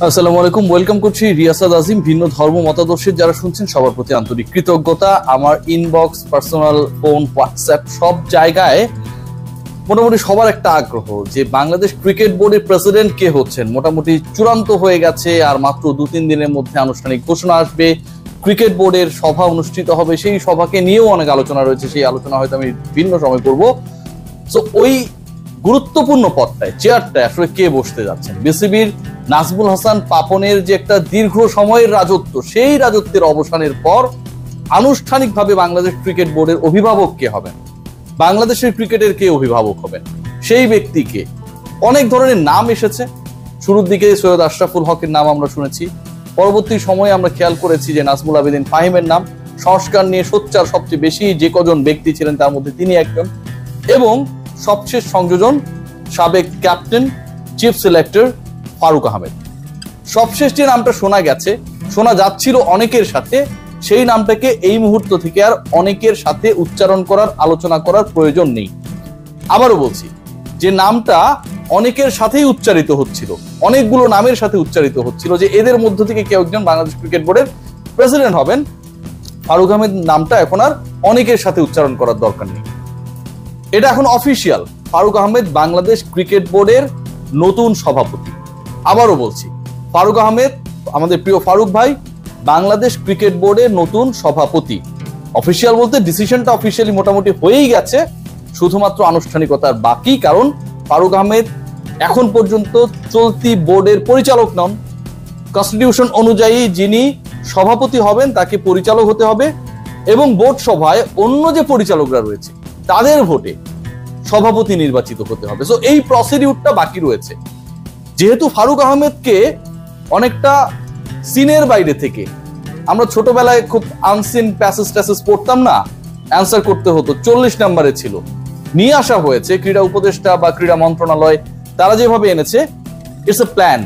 আসসালামু আলাইকুম, ওয়েলকাম করছি রিয়াসাদ আজিম। ভিন্ন ধর্ম মতাদর্শের যারা শুনছেন সবার প্রতি আন্তরিক কৃতজ্ঞতা। আমার ইনবক্স, পার্সোনাল ফোন, হোয়াটসঅ্যাপ সব জায়গায় মোটামুটি সবার একটা আগ্রহ যে বাংলাদেশ ক্রিকেট বোর্ডের প্রেসিডেন্ট কে হচ্ছেন মোটামুটি চূড়ান্ত হয়ে গেছে, আর মাত্র 2-3 দিনের মধ্যে আনুষ্ঠানিক ঘোষণা আসবে। ক্রিকেট বোর্ডের সভা অনুষ্ঠিত হবে, সেই সভাকে নিয়েও অনেক আলোচনা রয়েছে, সেই আলোচনা হয়তো আমি ভিন্ন সময় করব। সো ওই গুরুত্বপূর্ণ পদটায়, চেয়ারটায় আসলে কে বসতে যাচ্ছেন? বিসিবির নাজমুল হাসান পাপনের যে একটা দীর্ঘ সময়ের রাজত্ব, সেই রাজত্বের অবসানের পর আনুষ্ঠানিকভাবে বাংলাদেশ ক্রিকেট বোর্ডের অভিভাবক কে হবেন, বাংলাদেশের ক্রিকেটের কে অভিভাবক হবেন, সেই ব্যক্তিকে অনেক ধরনের নাম এসেছে। শুরুর দিকে সৈয়দ আশরাফুল হকের নাম আমরা শুনেছি, পরবর্তী সময়ে আমরা খেয়াল করেছি যে নাজমুল আবেদিন ফাহিমের নাম। সংস্কার নিয়ে সোচ্চার সবচেয়ে বেশি যে কজন ব্যক্তি ছিলেন তার মধ্যে তিনি একজন, এবং সবশেষ সংযোজন সাবেক captain, chief selector Faruque Ahmed. সবশেষ যে নামটা শোনা গেছে, শোনা যাচ্ছিল অনেকের সাথে, সেই নামটাকে এই মুহূর্ত থেকে আর অনেকের সাথে উচ্চারণ করার, আলোচনা করার প্রয়োজন নেই। আবারও বলছি, যে নামটা অনেকের সাথেই উচ্চারিত হচ্ছিল, অনেকগুলো নামের সাথে উচ্চারিত হচ্ছিল যে এদের মধ্য থেকে কেউ একজন বাংলাদেশ ক্রিকেট বোর্ডের প্রেসিডেন্ট হবেন, ফারুক আহমেদ নামটা এখন আর অনেকের সাথে উচ্চারণ করার দরকার নেই। এটা এখন অফিসিয়াল, ফারুক আহমেদ বাংলাদেশ ক্রিকেট বোর্ডের নতুন সভাপতি। আবারও বলছি, ফারুক আহমেদ, আমাদের প্রিয় ফারুক ভাই, বাংলাদেশ ক্রিকেট বোর্ডের নতুন সভাপতি। অফিসিয়াল বলতে ডিসিশনটা অফিসিয়ালি মোটামুটি হয়েই গেছে, শুধুমাত্র আনুষ্ঠানিকতার বাকি। কারণ ফারুক আহমেদ এখন পর্যন্ত চলতি বোর্ডের পরিচালক নন। কনস্টিটিউশন অনুযায়ী যিনি সভাপতি হবেন তাকে পরিচালক হতে হবে, এবং বোর্ড সভায় অন্য যে পরিচালকরা রয়েছে তাদের ভোটে সভাপতি নির্বাচিত হতে হবে। সো এই প্রসিডিউরটা বাকি রয়েছে। যেহেতু ফারুক আহমেদকে অনেকটা সিনের বাইরে থেকে, আমরা ছোটবেলায় খুব আনসিন প্যাসেজ ট্যাসেজ পড়তাম না, অ্যান্সার করতে হতো, 40 নম্বরে ছিল, নিয়ে আসা হয়েছে ক্রীড়া উপদেষ্টা বা ক্রীড়া মন্ত্রণালয়, তারা যেভাবে এনেছে, ইটস এ প্ল্যান।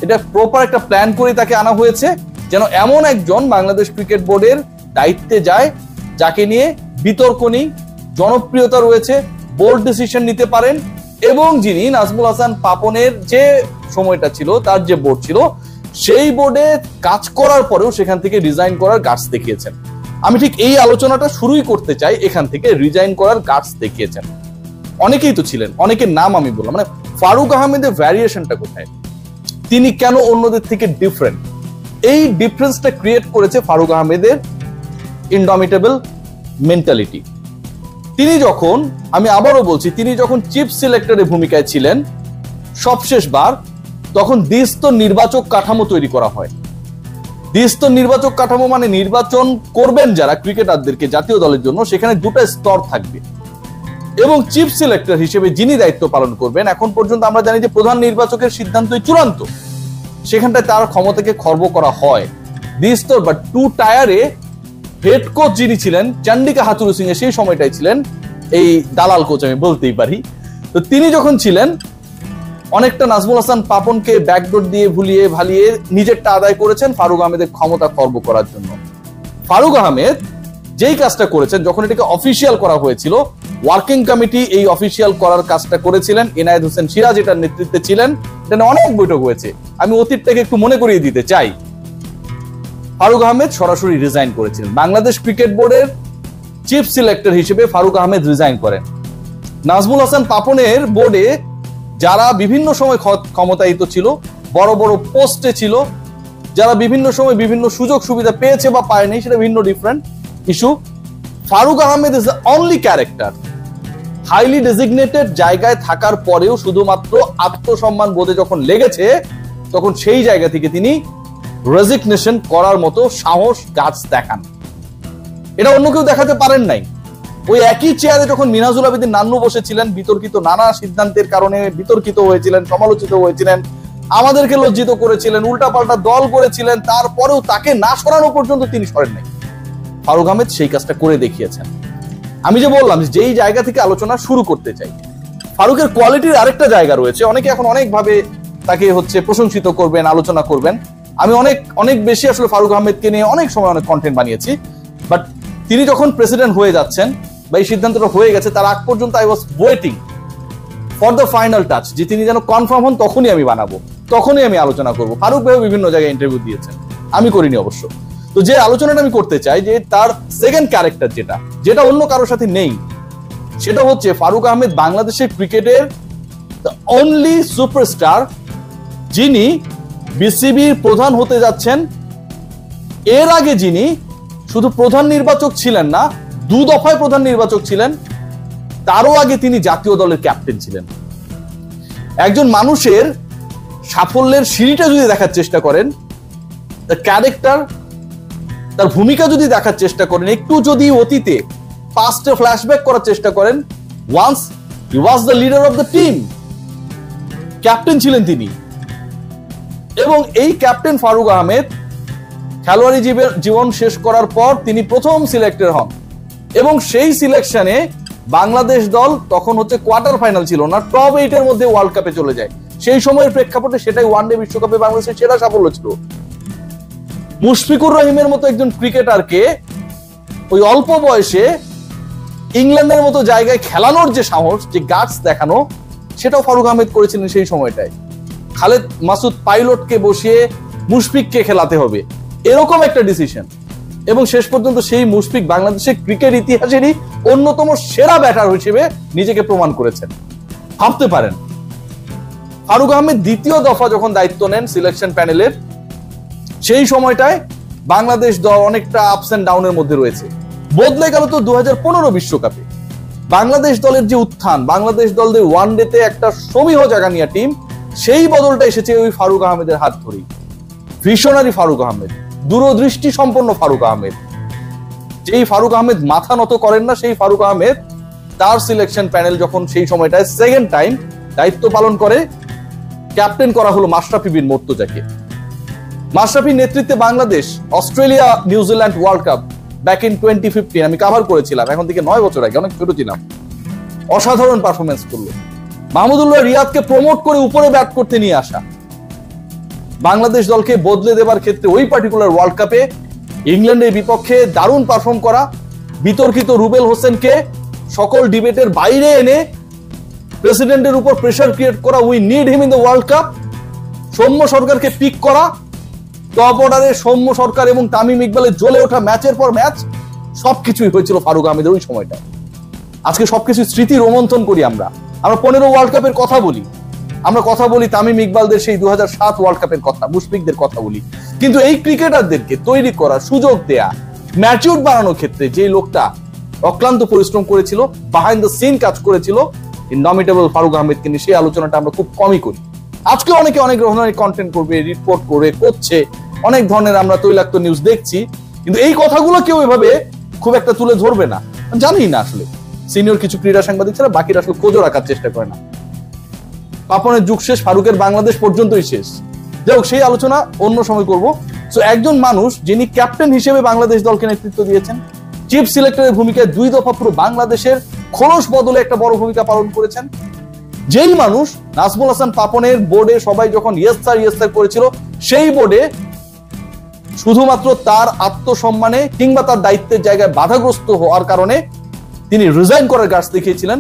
এটা প্রপার একটা প্ল্যান করে তাকে আনা হয়েছে, যেন এমন একজন বাংলাদেশ ক্রিকেট বোর্ডের দায়িত্বে যায় যাকে নিয়ে বিতর্ক নেই, জনপ্রিয়তা রয়েছে, বোল্ড ডিসিশন নিতে পারেন, এবং যিনি নাজমুল হাসান পাপনের যে সময়টা ছিল, তার যে বোর্ড ছিল, সেই বোর্ডে কাজ করার পরেও সেখান থেকে রিজাইন করার গাটস দেখিয়েছেন। আমি ঠিক এই আলোচনাটা শুরুই করতে চাই, এখান থেকে রিজাইন করার গাটস দেখিয়েছেন অনেকেই তো ছিলেন, অনেকের নাম আমি বললাম। মানে ফারুক আহমেদের ভ্যারিয়েশনটা কোথায়, তিনি কেন অন্যদের থেকে ডিফারেন্ট? এই ডিফারেন্সটা ক্রিয়েট করেছে ফারুক আহমেদের ইনডমিটেবল মেন্টালিটি। তিনি যখন, আমি আবারও বলছি, তিনি যখন চিফ সিলেক্টরের ভূমিকায় ছিলেন সবশেষবার, তখন দ্বিস্তর নির্বাচক কাঠামো তৈরি করা হয়। দ্বিস্তর নির্বাচক কাঠামো মানে নির্বাচন করবেন যারা ক্রিকেটারদেরকে জাতীয় দলের জন্য, সেখানে দুটো স্তর থাকবে, এবং চিফ সিলেক্টর হিসেবে যিনি দায়িত্ব পালন করবেন, এখন পর্যন্ত আমরা জানি যে প্রধান নির্বাচকের সিদ্ধান্তই চূড়ান্ত, সেখানটায় তার ক্ষমতাকে খর্ব করা হয়। দ্বিস্তর বা 2 টায়ারে হেড কোচ যিনি ছিলেন, চন্ডিকা হাথুরু সিং এ সেই সময়টাই ছিলেন এই দালাল কোচ, আমি বলতেই পারি। তো তিনি যখন ছিলেন, অনেকটা নাজমুল হাসান পাপনকে ব্যাকডোর দিয়ে ভুলিয়ে ভালিয়ে নিজেরটা আদায় করেছেন ফারুক আহমেদের ক্ষমতা খর্ব করার জন্য। ফারুক আহমেদ যেই কাজটা করেছেন, যখন এটাকে অফিসিয়াল করা হয়েছিল, ওয়ার্কিং কমিটি এই অফিসিয়াল করার কাজটা করেছিলেন, এনায়েত হোসেন সিরাজ এটার নেতৃত্বে ছিলেন, এটা অনেক বৈঠক হয়েছে। আমি অতীতটাকে একটু মনে করিয়ে দিতে চাই। ফারুক আহমেদ সরাসরি রিজাইন করেছিলেন, বাংলাদেশ ক্রিকেট বোর্ডের চিফ সিলেক্টর হিসেবে ফারুক আহমেদ রিজাইন করেন। নাজমুল হাসান পাপনের বোর্ডে যারা বিভিন্ন সময় ক্ষমতায়িত ছিল, বড় বড় পোস্টে ছিল, যারা বিভিন্ন সময় বিভিন্ন সুযোগ সুবিধা পেয়েছে বা পায়নি, সেটা ভিন্ন different issue. Farooq Ahmed is the only character, highly designated জায়গায় থাকার পরেও শুধুমাত্র আত্মসম্মান বোধে যখন লেগেছে, তখন সেই জায়গা থেকে তিনি রেজিগনেশন করার মতো সাহস, গাছ দেখান। এটা অন্য কেউ দেখাতে পারেন নাই। ওই একই চেয়ারে যখন মিনহাজুল আবেদিন নান্নু বসেছিলেন, বিতর্কিত নানা সিদ্ধান্তের কারণে বিতর্কিত হয়েছিলেন, সমালোচিত হয়েছিলেন, আমাদেরকে লজ্জিত করেছিলেন, উল্টাপাল্টা দল করেছিলেন, তারপরেও তাকে না সরানো পর্যন্ত তিনি সরেন নাই। ফারুক আহমেদ সেই কাজটা করে দেখিয়েছেন। আমি যে বললাম, যেই জায়গা থেকে আলোচনা শুরু করতে চাই, ফারুকের কোয়ালিটির আরেকটা জায়গা রয়েছে। অনেকে এখন অনেকভাবে তাকে প্রশংসিত করবেন, আলোচনা করবেন। আমি অনেক বেশি আসলে ফারুক আহমেদকে নিয়ে অনেক সময় অনেক কন্টেন্ট বানিয়েছি, বাট তিনি যখন প্রেসিডেন্ট হয়ে যাচ্ছেন বা এই সিদ্ধান্তটা হয়ে গেছে, তার আগ পর্যন্ত I was waiting for the final touch, যে তিনি যেন কনফার্ম হন, তখনই আমি বানাবো। তখনই আমি আলোচনা করব। ফারুক ভাইও বিভিন্ন জায়গায় ইন্টারভিউ দিয়েছেন, আমি করিনি অবশ্য। তো যে আলোচনাটা আমি করতে চাই যে তার সেকেন্ড ক্যারেক্টার যেটা অন্য কারোর সাথে নেই, সেটা হচ্ছে ফারুক আহমেদ বাংলাদেশের ক্রিকেটের অনলি সুপারস্টার যিনি বিসিবির প্রধান হতে যাচ্ছেন। এর আগে যিনি শুধু প্রধান নির্বাচক ছিলেন না, 2 দফায় প্রধান নির্বাচক ছিলেন, তারও আগে তিনি জাতীয় দলের ক্যাপ্টেন ছিলেন। একজন মানুষের সাফল্যের সিঁড়িটা যদি দেখার চেষ্টা করেন, তার ক্যারেক্টার, তার ভূমিকা যদি দেখার চেষ্টা করেন, একটু যদি অতীতে পাস্টে ফ্ল্যাশব্যাক করার চেষ্টা করেন, once he was the leader of the team, captain ছিলেন তিনি। এবং এই ক্যাপ্টেন ফারুক আহমেদ খেলোয়াড়ি জীবন শেষ করার পর তিনি প্রথম সিলেক্টেড হন এবং সেই সিলেকশনে বাংলাদেশ দল তখন হচ্ছে কোয়ার্টার ফাইনাল ছিল না, টপ 8 এর মধ্যে ওয়ার্ল্ড কাপে চলে যায়। সেই সময়ের প্রেক্ষাপটে সেটাই ওয়ানডে বিশ্বকাপে বাংলাদেশের সেরা সাফল্য ছিল। মুশফিকুর রহিমের মতো একজন ক্রিকেটারকে ওই অল্প বয়সে ইংল্যান্ডের মতো জায়গায় খেলানোর যে সাহস, যে গাটস দেখানো, সেটাও ফারুক আহমেদ করেছিলেন সেই সময়টায়। খালেদ মাসুদ পাইলটকে বসিয়ে মুশফিককে খেলাতে হবে, এরকম একটা ডিসিশন। এবং শেষ পর্যন্ত সেই মুশফিক বাংলাদেশের ক্রিকেট ইতিহাসেরই অন্যতম সেরা ব্যাটার হিসেবে নিজেকে প্রমাণ করেছেন। ভাবতে পারেন ফারুক আহমেদ দ্বিতীয় দফা যখন দায়িত্ব নেন সিলেকশন প্যানেলের, সেই সময়টায় বাংলাদেশ দল অনেকটা আপস এন্ড ডাউনের মধ্যে রয়েছে। বদলে গেল তো 2015 বিশ্বকাপে বাংলাদেশ দলের যে উত্থান, বাংলাদেশ দলের ওয়ানডেতে একটা সমীহ জায়গা নিয়ে টিম, সেই বদলটা এসেছে ওই ফারুক আহমেদের হাত ধরেই। ভিশনারি ফারুক আহমেদ, দূরদৃষ্টি সম্পন্ন ফারুক আহমেদ, যেই ফারুক আহমেদ মাথা নত করেন না, সেই ফারুক আহমেদ তার সিলেকশন প্যানেল যখন সেই সময়টায় সেকেন্ড টাইম দায়িত্ব পালন করে, ক্যাপ্টেন করা হলো মাশরাফি বিন মুর্তজাকে। মাশরাফির নেতৃত্বে Bangladesh Australia New Zealand world cup back in 2015 আমি কভার করেছিলাম, এখন থেকে 9 বছর আগে, অনেক ছোট ছিলাম। অসাধারণ পারফরমেন্স করলো। মাহমুদুল্লাহ রিয়াদকে প্রমোট করে উপরে ব্যাট করতে নিয়ে আসা, বাংলাদেশ দলকে বদলে দেবার ক্ষেত্রে ওই পার্টিকুলার ওয়ার্ল্ড কাপে ইংল্যান্ডের বিপক্ষে দারুণ পারফর্ম করা, বিতর্কিত রুবেল হোসেনকে সকল ডিবেটের বাইরে এনে প্রেসিডেন্টের উপর প্রেসার ক্রিয়েট করা, we need him in the world cup, Soumya সরকারকে পিক করা, টপ অর্ডারে সৌম্য সরকার এবং তামিম ইকবালের জ্বলে ওঠা ম্যাচের পর ম্যাচ, সবকিছুই হয়েছিল ফারুক আহমেদের ওই সময়টা। আজকে সবকিছু স্মৃতি রোমন্থন করি আমরা 15 ওয়ার্ল্ড কাপের কথা বলি, আমরা কথা বলি তামিম ইকবালদের সেই 2007 ওয়ার্ল্ড কাপের কথা, মুশফিকদের কথা বলি, কিন্তু এই ক্রিকেটারদেরকে তৈরি করা, সুযোগ দেয়া, ম্যাচিউর বানানোর ক্ষেত্রে যে লোকটা অক্লান্ত পরিশ্রম করেছিল, বিহাইন্ড দ্য সিন কাজ করেছিল, ইনডমিটেবল ফারুক আহমেদকে নিয়ে সেই আলোচনাটা আমরা খুব কমই করি। আজকে অনেকে অনেক ধরনের কন্টেন্ট করবে, রিপোর্ট করছে, অনেক ধরনের আমরা তৈলাক্ত নিউজ দেখছি, কিন্তু এই কথাগুলো কেউ এভাবে খুব একটা তুলে ধরবে না, জানি না আসলে। সিনিয়র কিছু ক্রীড়া সাংবাদিক ছাড়া বাকিরা আসলে খোঁজও রাখার চেষ্টা করে না। পাপনের যুগ শেষ, ফারুকের বাংলাদেশ পর্যন্তই শেষ। যাই হোক, সেই আলোচনা অন্য সময় করব। সো একজন মানুষ যিনি ক্যাপ্টেন হিসেবে বাংলাদেশ দলকে নেতৃত্ব দিয়েছেন, চিফ সিলেক্টরের ভূমিকায় 2 দফা পুরো বাংলাদেশের খোলস বদলে একটা বড় ভূমিকা পালন করেছেন, যেই মানুষ নাজমুল হাসান পাপনের বোর্ডে সবাই যখন ইয়েস স্যার করেছিল, সেই বোর্ডে শুধুমাত্র তার আত্মসম্মানে কিংবা তার দায়িত্বের জায়গায় বাধাগ্রস্ত হওয়ার কারণে তিনি রিজাইন করার গাছ দেখিয়েছিলেন,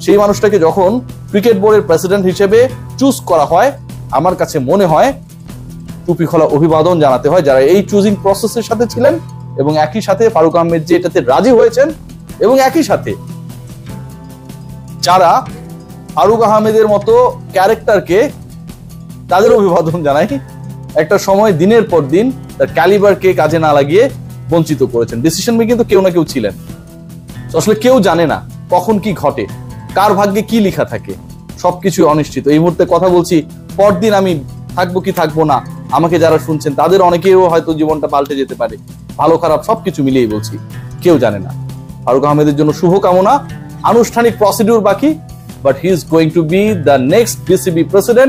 সেই মানুষটাকে যখন ক্রিকেট বোর্ডের প্রেসিডেন্ট হিসেবে চুজ করা হয়, আমার কাছে মনে হয় টুপি খোলা অভিবাদন জানাতে হয় যারা এই চুজিং প্রসেসের সাথে ছিলেন, এবং একই সাথে ফারুক আহমেদ যে এটাতে রাজি হয়েছেন, এবং একই সাথে যারা ফারুক আহমেদের মতো ক্যারেক্টারকে, তাদের অভিবাদন জানাই। একটা সময় দিনের পর দিন তার ক্যালিবারকে কাজে না লাগিয়ে বঞ্চিত করেছেন। ডিসিশন মেকিং তো কেউ না কেউ ছিলেন। আসলে কেউ জানে না কখন কি ঘটে, কার ভাগ্যে কি লেখা থাকে, সবকিছু অনিশ্চিত। এই মুহূর্তে কথা বলছি, পরদিন আমি থাকবো কি থাকবো না, আমাকে যারা শুনছেন তাদের অনেকেও হয়তো জীবনটা পাল্টে যেতে পারে। ভালো খারাপ সবকিছু মিলিয়ে বলছি, কেউ জানে না। ফারুক আহমেদের জন্য শুভকামনা। আনুষ্ঠানিক প্রসিডিউর বাকি, but he is going to be the next BCB president